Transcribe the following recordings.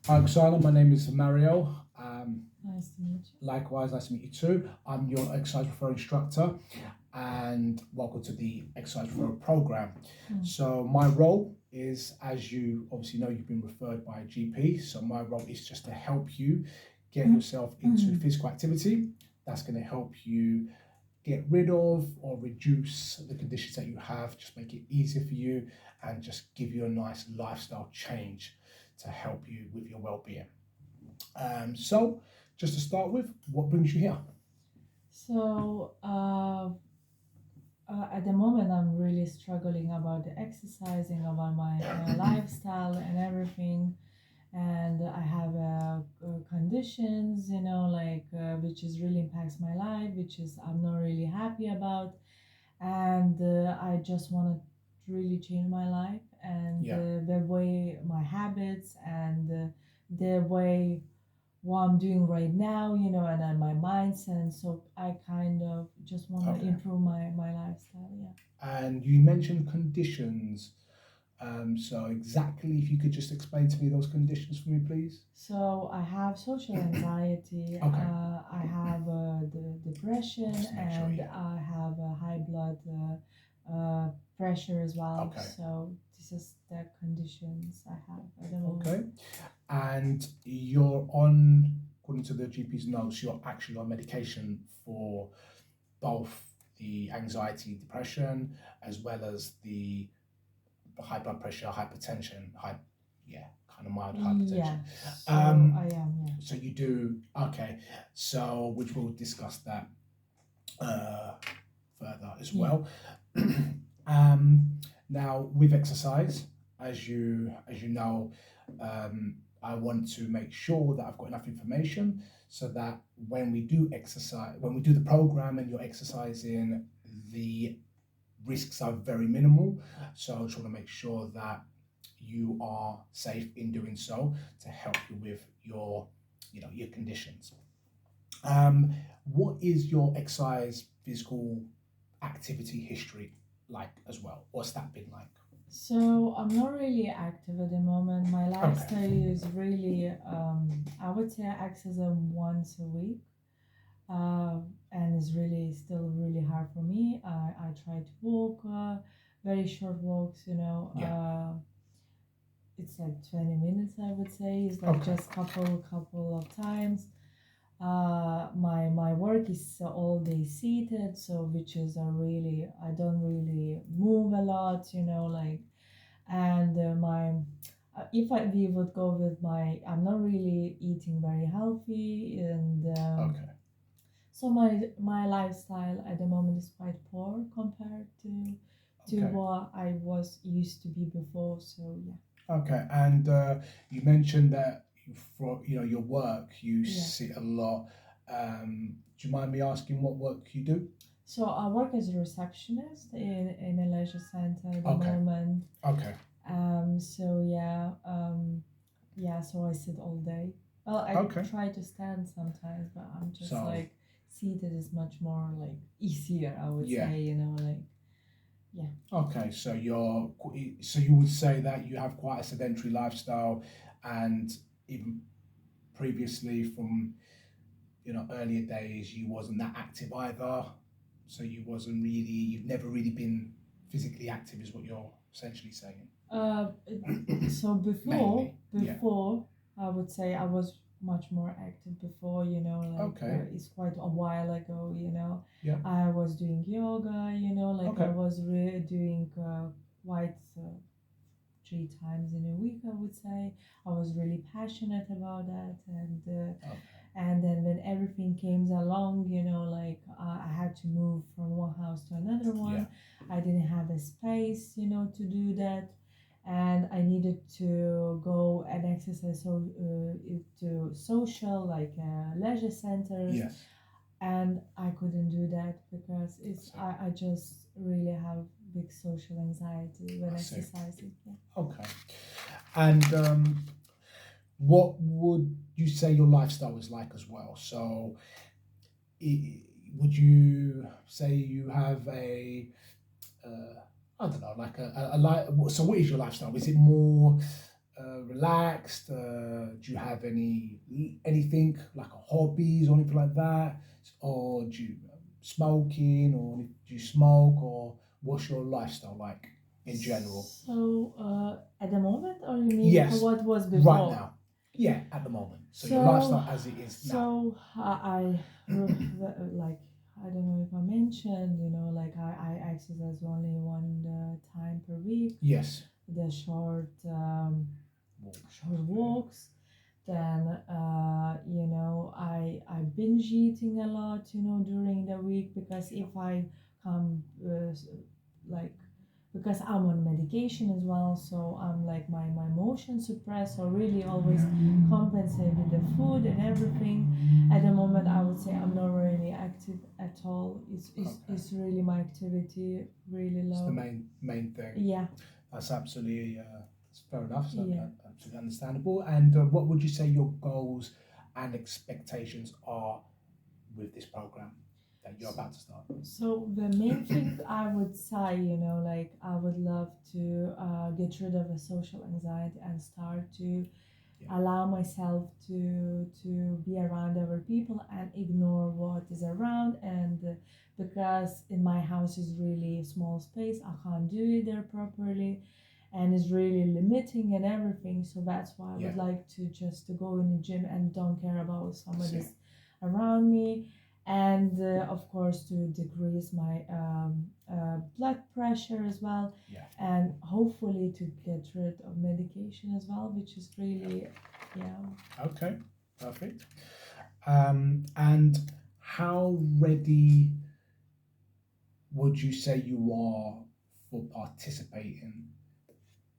Hi, Oksana. My name is Mario. Nice to meet you. Likewise, nice to meet you too. I'm your exercise referral instructor, and welcome to the exercise referral program. So, my role is, as you obviously know, you've been referred by a GP. So, my role is just to help you get yourself into physical activity. That's going to help you get rid of or reduce the conditions that you have, just make it easier for you, and just give you a nice lifestyle change to help you with your well-being. So, just to start with, what brings you here? So, at the moment, I'm really struggling about the exercising, about my lifestyle and everything. And I have conditions, which is really impacts my life, which is I'm not really happy about. And I just want to really change my life and Yeah. the way my habits and the way what I'm doing right now, and then my mindset. So I kind of just want to Okay. improve my lifestyle. Yeah. And you mentioned conditions. So, exactly, if you could just explain to me those conditions for me, please. So I have social anxiety. Okay. I have the depression, Just to make sure, and yeah. I have a high blood pressure as well. Okay. So this is the conditions I have at the moment. Okay. And you're on, according to the GP's notes, you're actually on medication for both the anxiety, depression, as well as the high blood pressure, hypertension, kind of mild hypertension. Yeah. So I am. Yeah. So you do, okay. So which we'll discuss that uh, further as Yeah. well. Now with exercise, as you know, I want to make sure that I've got enough information so that when we do exercise, when we do the program and you're exercising, the risks are very minimal. So I just want to make sure that you are safe in doing so to help you with your conditions. Um, what is your exercise physical activity history like as well? What's that been like? So I'm not really active at the moment. My Okay. lifestyle is really, I would say I exercise once a week, and it's really still really hard for me. I try to walk, very short walks. Yeah. It's like 20 minutes, I would say. It's like Okay. just couple of times. My work is all day seated, so which is a really I don't really move a lot, and my if we would go with my I'm not really eating very healthy, and Okay. so my lifestyle at the moment is quite poor compared to Okay. what I was used to be before. So yeah. Okay. And you mentioned that for your work, you Yeah. sit a lot. Do you mind me asking what work you do? So I work as a receptionist in a leisure center at the Okay. moment. Okay. So yeah, yeah. So I sit all day. Well, I Okay. try to stand sometimes, but I'm just So like seated is much more like easier. I would yeah. say, yeah. Okay, so you would say that you have quite a sedentary lifestyle, and even previously from earlier days, you wasn't that active either. So you've never really been physically active, is what you're essentially saying. Uh, so Mainly, yeah. before, I would say I was much more active before. Okay, It's quite a while ago. yeah. I was doing yoga. I Okay, was doing quite 3 times in a week, I would say. I was really passionate about that, okay, and then when everything came along, I had to move from one house to another yeah, one. I didn't have a space, to do that, and I needed to go and exercise to social like leisure centers, yes. and I couldn't do that because it's So I just really have big social anxiety when I see. exercising. Yeah. Okay, and what would you say your lifestyle is like as well? So would you say you have uh, I don't know, like a life? So what is your lifestyle? Is it more relaxed? Do you have anything like a hobbies or anything like that, or do you smoking, or do you smoke, or what's your lifestyle like in general? So, at the moment, or you mean Yes, what was right before? now. Yeah, at the moment. So your So, lifestyle as it is now. so like, I don't know if I mentioned, like I exercise only one time per week, Yes. the Walks. short walks. Then, I binge eating a lot, during the week, because if I come, like, because I'm on medication as well, so I'm like my motion suppressed, so really always compensate with the food and everything. At the moment, I would say I'm not really active at all. It's really my activity really It's the low. main thing. Yeah, That's absolutely it's fair enough. So yeah. absolutely understandable. And what would you say your goals and expectations are with this program that you're about to start? So the main thing I would say, like I would love to get rid of the social anxiety and start to Yeah. allow myself to be around other people and ignore what is around. And because in my house is really small space, I can't do it there properly, and it's really limiting and everything. So that's why I would Yeah. like to just to go in the gym and don't care about somebody's See. around me, and of course to decrease my blood pressure as well, Yeah. and hopefully to get rid of medication as well, which is really, yeah. Okay. Perfect. And how ready would you say you are for participating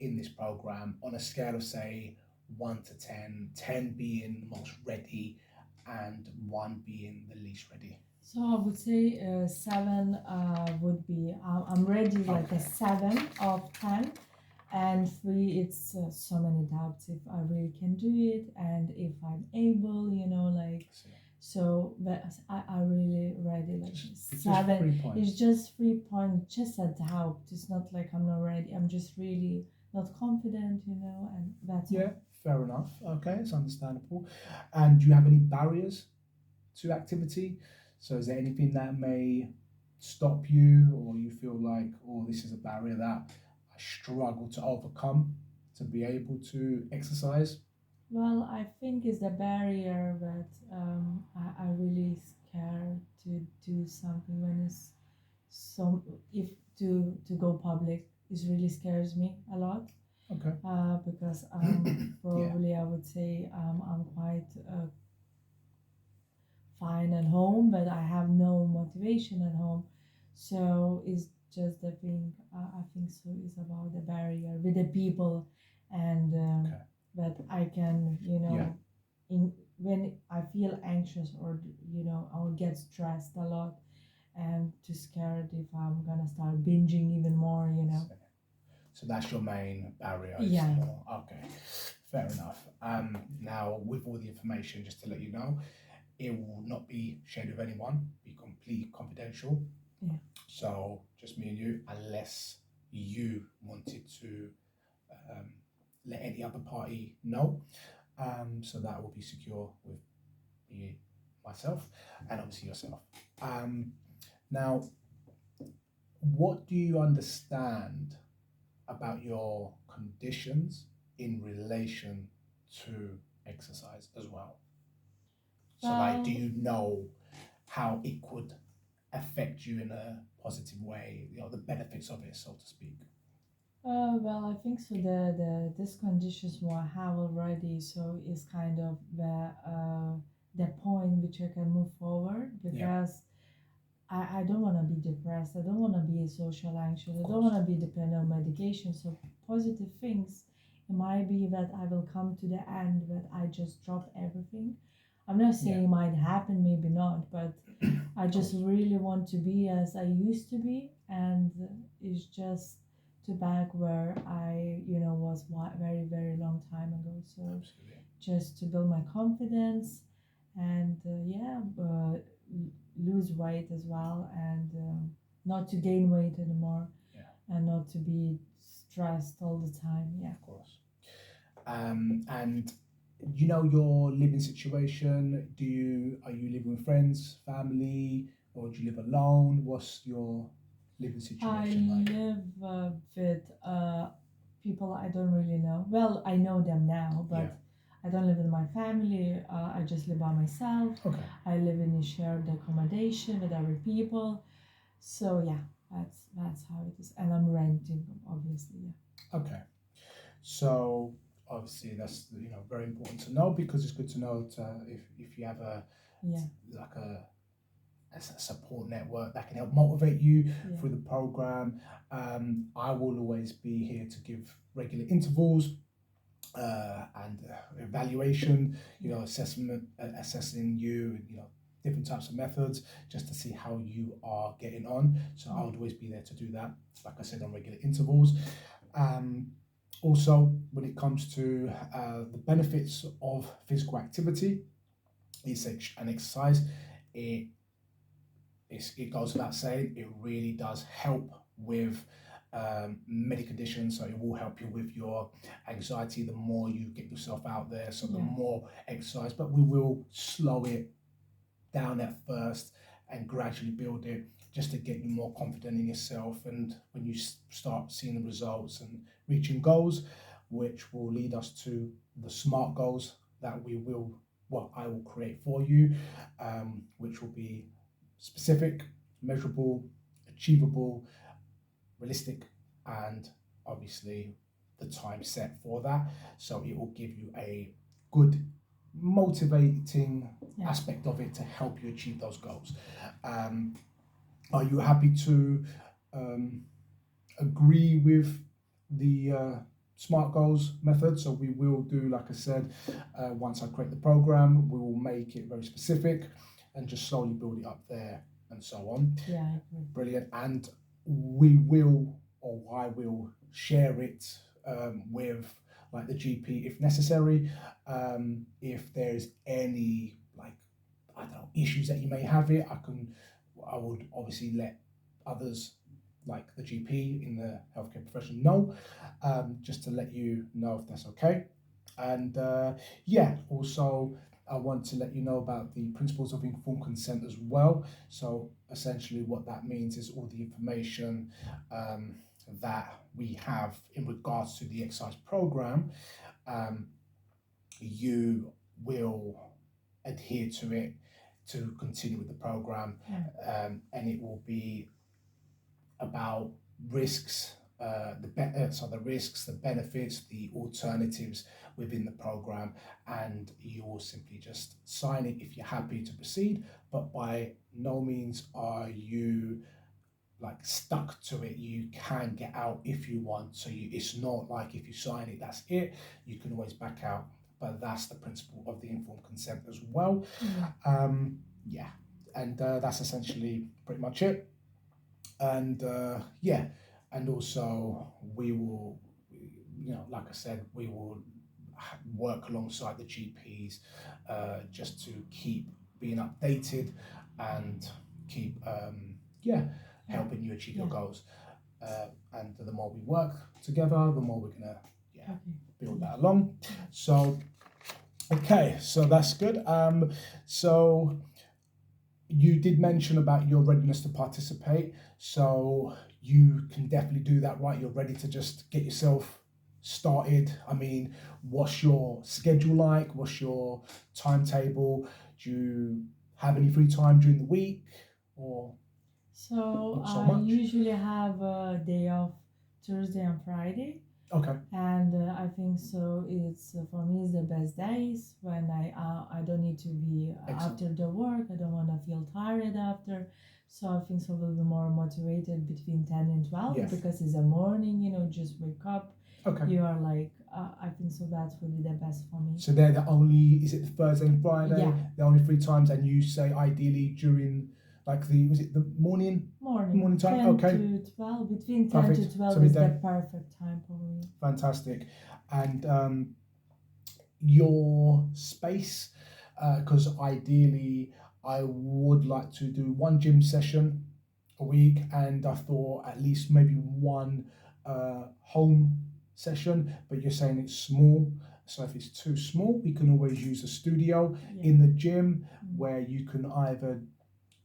in this program on a scale of, say, 1 to 10, 10 being the most ready and 1 being the least ready? So I would say 7 would be, I'm ready, like a Okay. 7 of 10, and 3, it's so many doubts if I really can do it and if I'm able, like. See. So but I really ready, like It's just 7. 3 points. It's just 3 points, just a doubt. It's not like I'm not ready. I'm just really not confident, and that's Yeah, all. fair enough. Okay, it's understandable. And do you have any barriers to activity? So is there anything that may stop you, or you feel like, oh, this is a barrier that I struggle to overcome to be able to exercise? Well, I think it's the barrier that I really scared to do something when it's so, if to go public is really scares me a lot, Okay. because Yeah. probably I would say I'm quite fine at home, but I have no motivation at home. So it's just the thing. I think so is about the barrier with the people, and Okay. that I can, Yeah. in when I feel anxious, or I'll get stressed a lot, and too scared if I'm gonna start binging even more. So that's your main barrier. Is Yeah, more okay. Fair enough. Now with all the information, just to let you know, it will not be shared with anyone. Be completely confidential. yeah. So just me and you, unless you wanted to um, let any other party know. So that will be secure with me, myself, and obviously yourself. Now, what do you understand about your conditions in relation to exercise as well? So, like, do Well, you know how it could affect you in a positive way? The benefits of it, so to speak. well, I think so. This conditions what I have already, so is kind of the point which I can move forward, Yeah, because I don't want to be depressed. I don't want to be social anxious. of I don't course. want to be dependent on medication. So positive things, it might be that I will come to the end that I just drop everything. I'm not Yeah, saying it might happen, maybe not, but I of just course. really want to be as I used to be, and it's just to back where I, was very, very long time ago. So Absolutely. just to build my confidence, and lose weight as well, and not to gain weight anymore, Yeah, and not to be stressed all the time. Yeah. of course. And your living situation. Are you living with friends, family, or do you live alone? What's your living I situation like? live with people I don't really know. Well, I know them now, Yeah. but I don't live with my family. I just live by myself. Okay. I live in a shared accommodation with other people. So yeah, that's how it is. And I'm renting, obviously. Yeah. Okay. So obviously that's very important to know, because it's good to know if you have Yeah. like a support network that can help motivate you Yeah. through the program. I will always be here to give regular intervals and evaluation, assessing you, different types of methods, just to see how you are getting on. So I would always be there to do that, like I said, on regular intervals. Um, Also, when it comes to the benefits of physical activity, an exercise, it it goes without saying, it really does help with many conditions. So it will help you with your anxiety the more you get yourself out there. So the Yeah. more exercise, but we will slow it down at first and gradually build it, just to get you more confident in yourself. And when you start seeing the results and reaching goals, which will lead us to the SMART goals that I will create for you, which will be specific, measurable, achievable, realistic, and obviously the time set for that. So it will give you a good motivating aspect of it to help you achieve those goals. Are you happy to um, agree with the SMART goals method? So we will do, like I said, once I create the program, we will make it very specific and just slowly build it up there and so on. Yeah. Brilliant. And we will, or I will, share it with like the GP if necessary. If there's any, like, I don't know, issues that you may have it, I would obviously let others, like the GP in the healthcare profession, know, just to let you know if that's okay. And also I want to let you know about the principles of informed consent as well. So essentially what that means is all the information that we have in regards to the exercise program, you will adhere to it to continue with the program. And it will be about risks, the risks, the benefits, the alternatives within the program, and you will simply just sign it if you're happy to proceed. But by no means are you like stuck to it. You can get out if you want. So it's not like if you sign it, that's it. You can always back out. But that's the principle of the informed consent as well. Yeah, and that's essentially pretty much it. And and also we will, like I said, we will work alongside the GPs just to keep being updated and keep helping you achieve your goals. And the more we work together, the more we're gonna build that along. So okay, so that's good. So you did mention about your readiness to participate, so you can definitely do that, right? You're ready to just get yourself started. I mean, what's your schedule like? What's your timetable? Do you have any free time during the week, or So not so I much? usually have a day off Thursday and Friday. Okay. And I think so. It's for me, it's the best days when I don't need to be after the work. I don't want to feel tired after. So I think so we'll be more motivated between 10 and 12 because it's a morning. Just wake up. Okay. You are like I think so that would be the best for me. So they're the only, is it the Thursday and Friday? Yeah. The only 3 times, and you say ideally during like was it the morning time? 10 Okay. to 12, between 10 Perfect. to 12 So is midday. the perfect time for me. Fantastic. And your space, because ideally I would like to do one gym session a week, and I thought at least maybe one home session, but you're saying it's small. So if it's too small, we can always use a studio Yeah. in the gym Mm. where you can either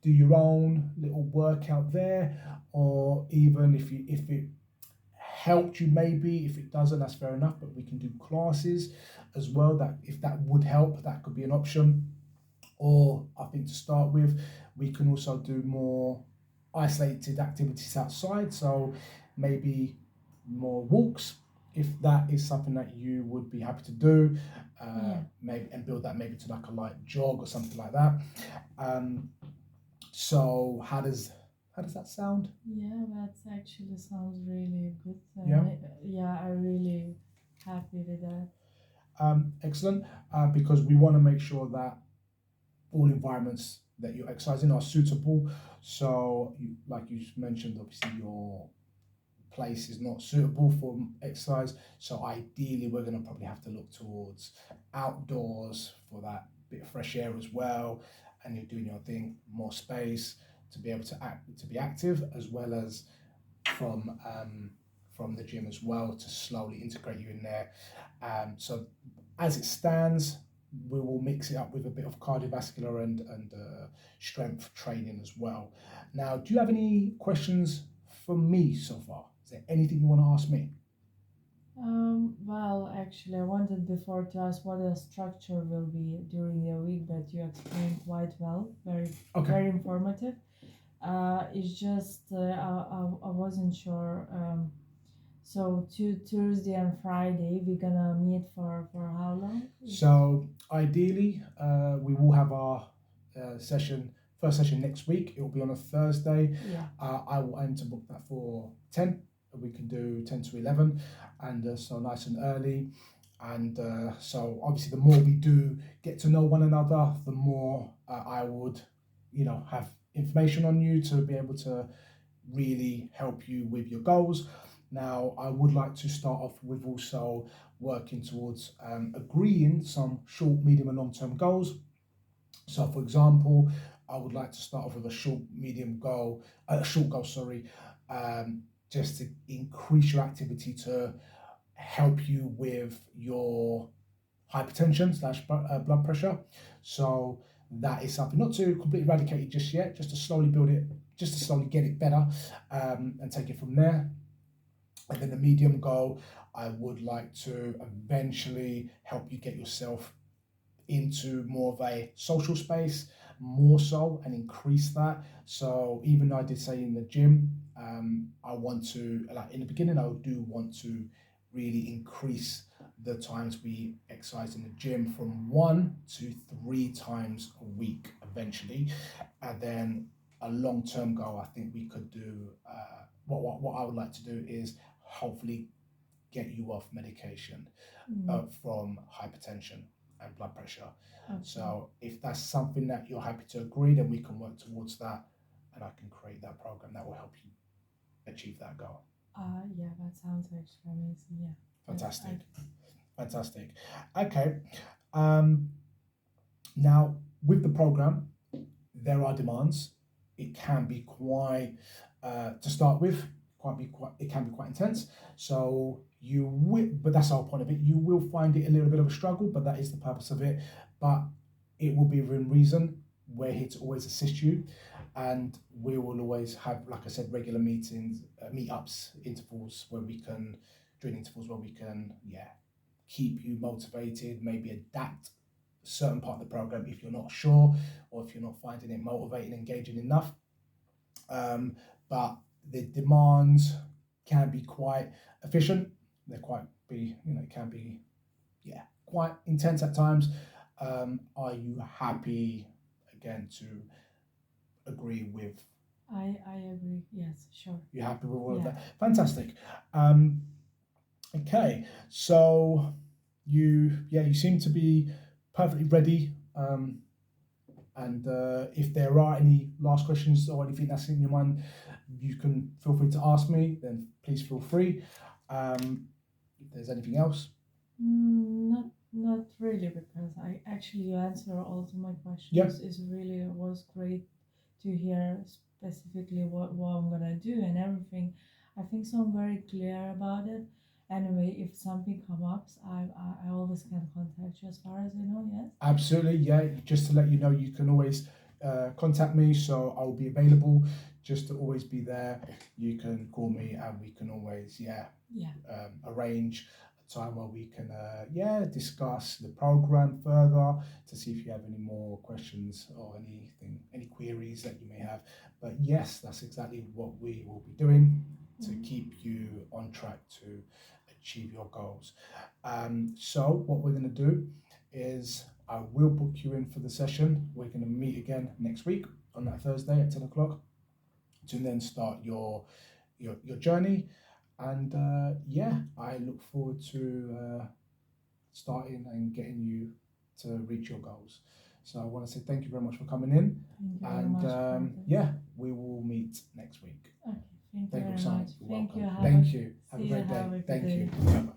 do your own little workout there, or even if it helped you, maybe if it doesn't, that's fair enough, but we can do classes as well. That if that would help, that could be an option. Or I think to start with, we can also do more isolated activities outside, so maybe more walks if that is something that you would be happy to do. Yeah. Maybe, and build that maybe to like a light jog or something like that. So how does that sound? Yeah, that actually sounds really good. Yeah. Yeah, I'm really happy with that. Excellent, because we want to make sure that all environments that you're exercising are suitable. So, like you mentioned, obviously your place is not suitable for exercise. So, ideally, we're going to probably have to look towards outdoors for that bit of fresh air as well. And you're doing your thing, more space to be able to be active, as well as from the gym as well to slowly integrate you in there. So as it stands, we will mix it up with a bit of cardiovascular and strength training as well. Now, do you have any questions for me so far? Is there anything you want to ask me? Well, actually, I wanted before to ask what the structure will be during the week, but you explained quite well. Very, Okay. very informative. It's just I wasn't sure. So Tuesday and Friday we're gonna meet for how long? So ideally, we will have our first session next week. It will be on a Thursday. Yeah. I will aim to book that for 10. We can do 10 to 11, and so nice and early. And so obviously, the more we do get to know one another, the more I would, have information on you to be able to really help you with your goals. Now, I would like to start off with also working towards agreeing some short, medium, and long term goals. So, for example, I would like to start off with a short goal, sorry, just to increase your activity to help you with your hypertension slash blood pressure. So that is something not to completely eradicate it just yet, just to slowly build it, just to slowly get it better, and take it from there. And then the medium goal, I would like to eventually help you get yourself into more of a social space, more so, and increase that. So even though I did say in the gym, I want to, like in the beginning, I do want to really increase the times we exercise in the gym from 1 to 3 times a week eventually. And then a long-term goal, I think we could do, what I would like to do is hopefully get you off medication from hypertension and blood pressure. Okay. So if that's something that you're happy to agree, then we can work towards that, and I can create that program that will help you achieve that goal. Yeah, that sounds actually amazing. Yeah. Fantastic. Fantastic. Okay. Now with the program, there are demands. It can be quite to start with. It can be quite intense. So but that's our point of it. You will find it a little bit of a struggle, but that is the purpose of it. But it will be within reason. We're here to always assist you, and we will always have, like I said, regular meetings, meetups, during intervals where we can, keep you motivated. Maybe adapt a certain part of the program if you're not sure, or if you're not finding it motivating, engaging enough. But the demands can be quite efficient. It can be, quite intense at times. Are you happy again to agree with? I agree. Yes, sure. You happy with all of Yeah. that? Fantastic. Okay, so you seem to be perfectly ready. And if there are any last questions or anything that's in your mind, you can feel free to ask me. Then please feel free. If there's anything else. Not really, because I actually you answer all of my questions. Yeah. Was great to hear specifically what I'm gonna do and everything. I think so. I'm very clear about it, anyway, if something comes up, I always can contact you as far as I know, yes? Absolutely, yeah. Just to let you know, you can always contact me, so I'll be available. Just to always be there. You can call me, and we can always, Yeah. arrange a time where we can, discuss the program further to see if you have any more questions or anything, any queries that you may have. But yes, that's exactly what we will be doing to keep you on track to achieve your goals. So what we're going to do is I will book you in for the session. We're going to meet again next week on that Thursday at 10 o'clock to then start your journey. And I look forward to starting and getting you to reach your goals. So I want to say thank you very much for coming in. Thank you And very much. we will meet next week. Okay, thank you Thank you, very Roxanne. much. You're Thank welcome. you. Thank you. Have a See great you. Have day. a good Thank day. you. Bye-bye.